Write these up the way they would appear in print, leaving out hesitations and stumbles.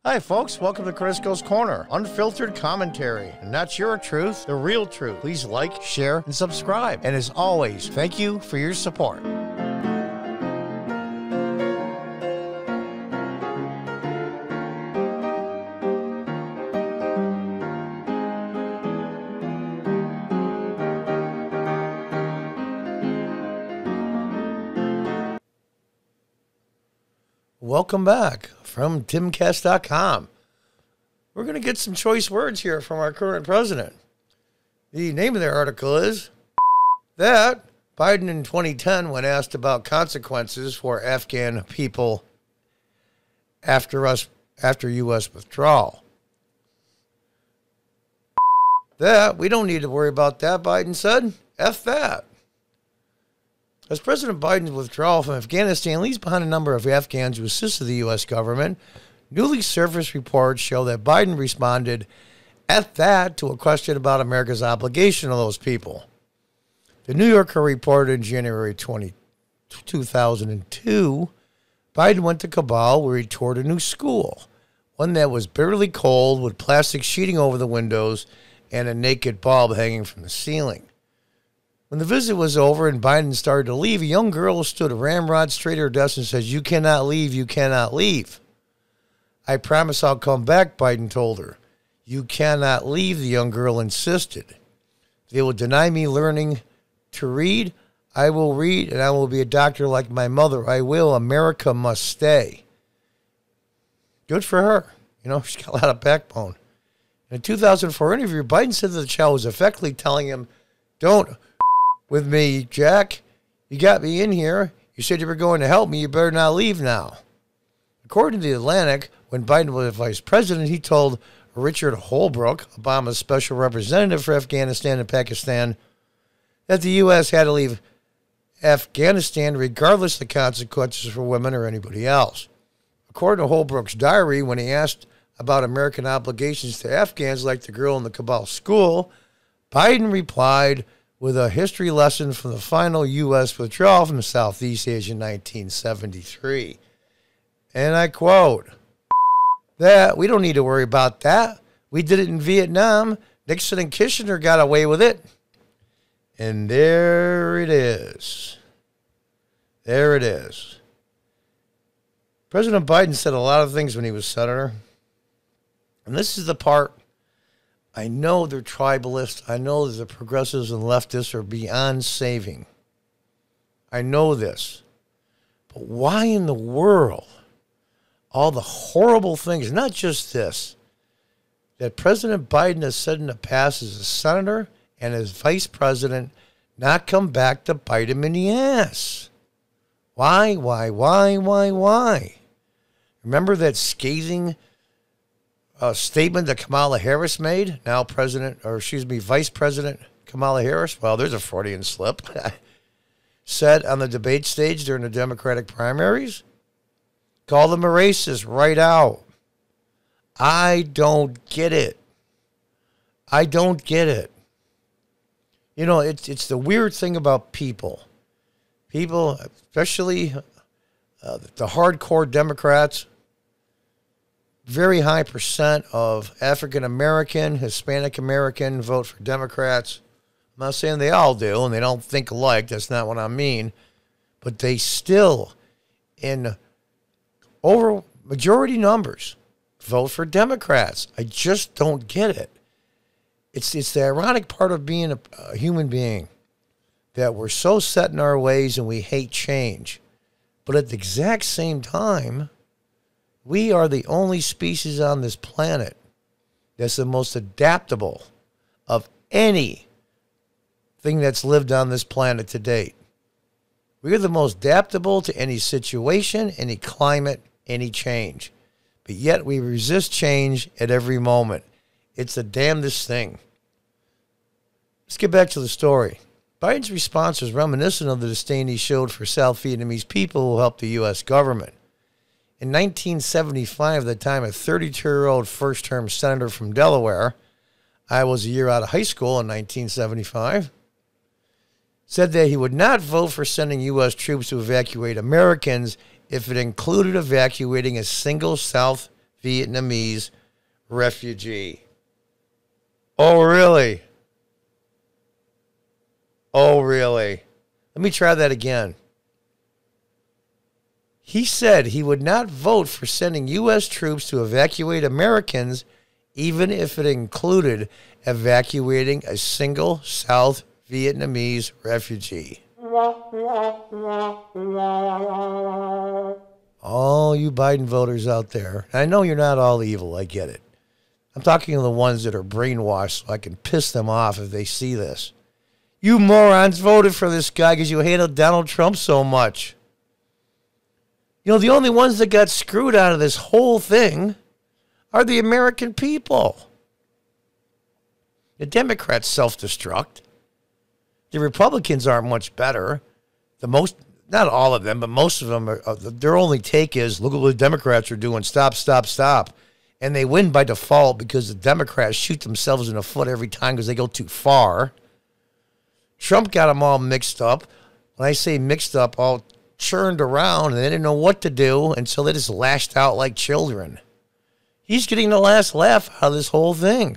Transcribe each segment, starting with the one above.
Hi folks, welcome to Crisco's Corner. Unfiltered commentary. Not your truth, the real truth. Please like, share, and subscribe. And as always, thank you for your support. Welcome back from timcast.com. We're going to get some choice words here from our current president. The name of their article is that Biden in 2010, when asked about consequences for Afghan people after U.S. withdrawal, that we don't need to worry about that, Biden said. F that. As President Biden's withdrawal from Afghanistan leaves behind a number of Afghans who assisted the U.S. government, newly surfaced reports show that Biden responded at that to a question about America's obligation to those people. The New Yorker reported in January 2002, Biden went to Kabul where he toured a new school, one that was bitterly cold with plastic sheeting over the windows and a naked bulb hanging from the ceiling. When the visit was over and Biden started to leave, a young girl stood a ramrod straight at her desk and says, "You cannot leave, you cannot leave." "I promise I'll come back," Biden told her. "You cannot leave," the young girl insisted. "They will deny me learning to read. I will read, and I will be a doctor like my mother. I will. America must stay." Good for her. You know, she's got a lot of backbone. In a 2004 interview, Biden said that the child was effectively telling him, "Don't with me, Jack. You got me in here. You said you were going to help me. You better not leave now." According to The Atlantic, when Biden was vice president, he told Richard Holbrooke, Obama's special representative for Afghanistan and Pakistan, that the U.S. had to leave Afghanistan regardless of the consequences for women or anybody else. According to Holbrooke's diary, when he asked about American obligations to Afghans like the girl in the Kabul school, Biden replied with a history lesson from the final U.S. withdrawal from Southeast Asia in 1973. And I quote, "That we don't need to worry about that. We did it in Vietnam. Nixon and Kissinger got away with it." And there it is. There it is. President Biden said a lot of things when he was senator. And this is the part I know they're tribalists. I know that the progressives and leftists are beyond saving. I know this. But why in the world all the horrible things, not just this, that President Biden has said in the past as a senator and as vice president, not come back to bite him in the ass? Why? Remember that scathing statement that Kamala Harris made, now Vice President Kamala Harris? Well, there's a Freudian slip. Said on the debate stage during the Democratic primaries, call them a racist right out. I don't get it. I don't get it. You know, it's the weird thing about people. People, especially the hardcore Democrats, very high percent of African American, Hispanic American vote for Democrats. I'm not saying they all do, and they don't think alike. That's not what I mean. But they still, in over majority numbers, vote for Democrats. I just don't get it. It's the ironic part of being a human being, that we're so set in our ways and we hate change. But at the exact same time, we are the only species on this planet that's the most adaptable of anything that's lived on this planet to date. We are the most adaptable to any situation, any climate, any change. But yet we resist change at every moment. It's the damnedest thing. Let's get back to the story. Biden's response was reminiscent of the disdain he showed for South Vietnamese people who helped the U.S. government. In 1975, at the time a 32-year-old first-term senator from Delaware, I was a year out of high school in 1975, said that he would not vote for sending U.S. troops to evacuate Americans if it included evacuating a single South Vietnamese refugee. Oh, really? Oh, really? Let me try that again. He said he would not vote for sending U.S. troops to evacuate Americans, even if it included evacuating a single South Vietnamese refugee. All you Biden voters out there, I know you're not all evil, I get it. I'm talking to the ones that are brainwashed so I can piss them off if they see this. You morons voted for this guy because you hated Donald Trump so much. You know, the only ones that got screwed out of this whole thing are the American people. The Democrats self-destruct. The Republicans aren't much better. Not all of them, but most of them, their only take is, look at what the Democrats are doing. Stop, stop, stop. And they win by default because the Democrats shoot themselves in the foot every time because they go too far. Trump got them all mixed up. When I say mixed up, all churned around, and they didn't know what to do, and so they just lashed out like children. He's getting the last laugh out of this whole thing.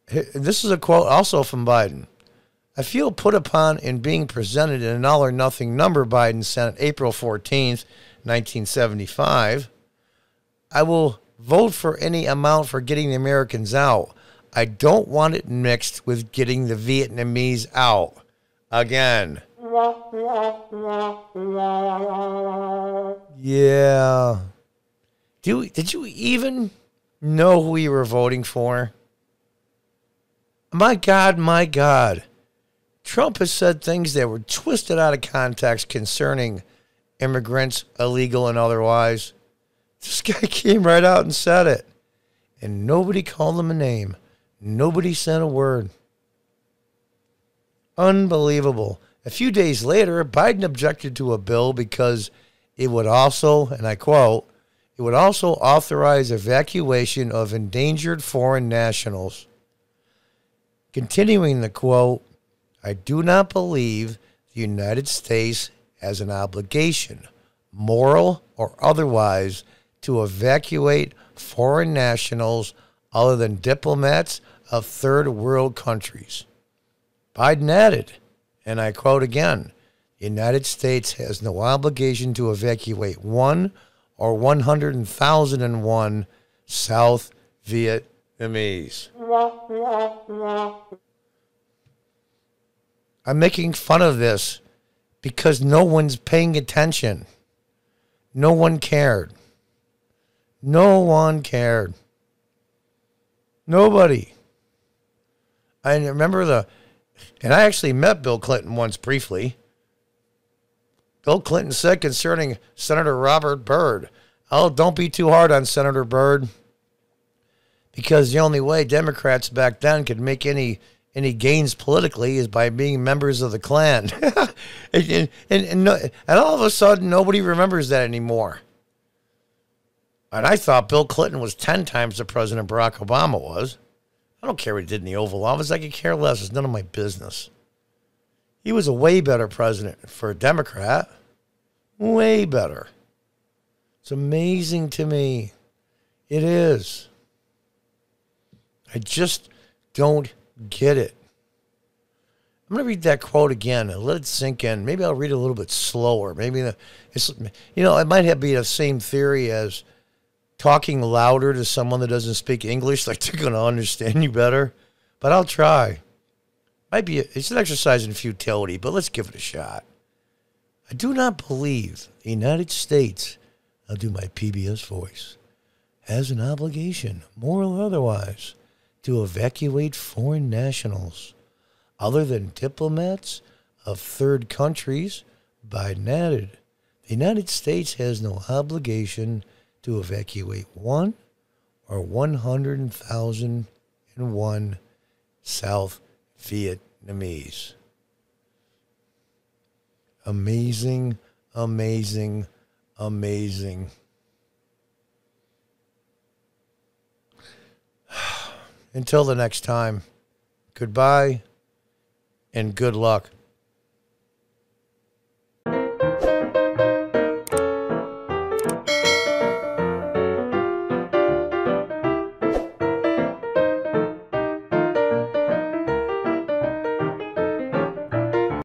This is a quote also from Biden. I feel put upon in being presented in an all or nothing number, Biden sent April 14th, 1975. I will vote for any amount for getting the Americans out. I don't want it mixed with getting the Vietnamese out. Again. Yeah. Did you even know who you were voting for? My God, my God. Trump has said things that were twisted out of context concerning immigrants, illegal and otherwise. This guy came right out and said it. And nobody called him a name. Nobody said a word. Unbelievable. A few days later, Biden objected to a bill because it would also, and I quote, it would also authorize evacuation of endangered foreign nationals. Continuing the quote, I do not believe the United States has an obligation, moral or otherwise, to evacuate foreign nationals other than diplomats of third world countries. Biden added, and I quote again, the United States has no obligation to evacuate one or 100,001 South Vietnamese. I'm making fun of this because no one's paying attention. No one cared. No one cared. Nobody. I remember and I actually met Bill Clinton once briefly. Bill Clinton said concerning Senator Robert Byrd, oh, don't be too hard on Senator Byrd, because the only way Democrats back then could make any gains politically is by being members of the Klan. and all of a sudden, nobody remembers that anymore. And I thought Bill Clinton was 10 times the president Barack Obama was. I don't care what he did in the Oval Office. I could care less. It's none of my business. He was a way better president for a Democrat. Way better. It's amazing to me. It is. I just don't get it. I'm going to read that quote again and let it sink in. Maybe I'll read it a little bit slower. Maybe it might be the same theory as talking louder to someone that doesn't speak English, like they're going to understand you better. But I'll try. It's an exercise in futility, but let's give it a shot. I do not believe the United States, I'll do my PBS voice, has an obligation, moral or otherwise, to evacuate foreign nationals other than diplomats of third countries. Biden added, the United States has no obligation to evacuate one or 100,001 South Vietnamese. Amazing, amazing, amazing. Until the next time, goodbye and good luck.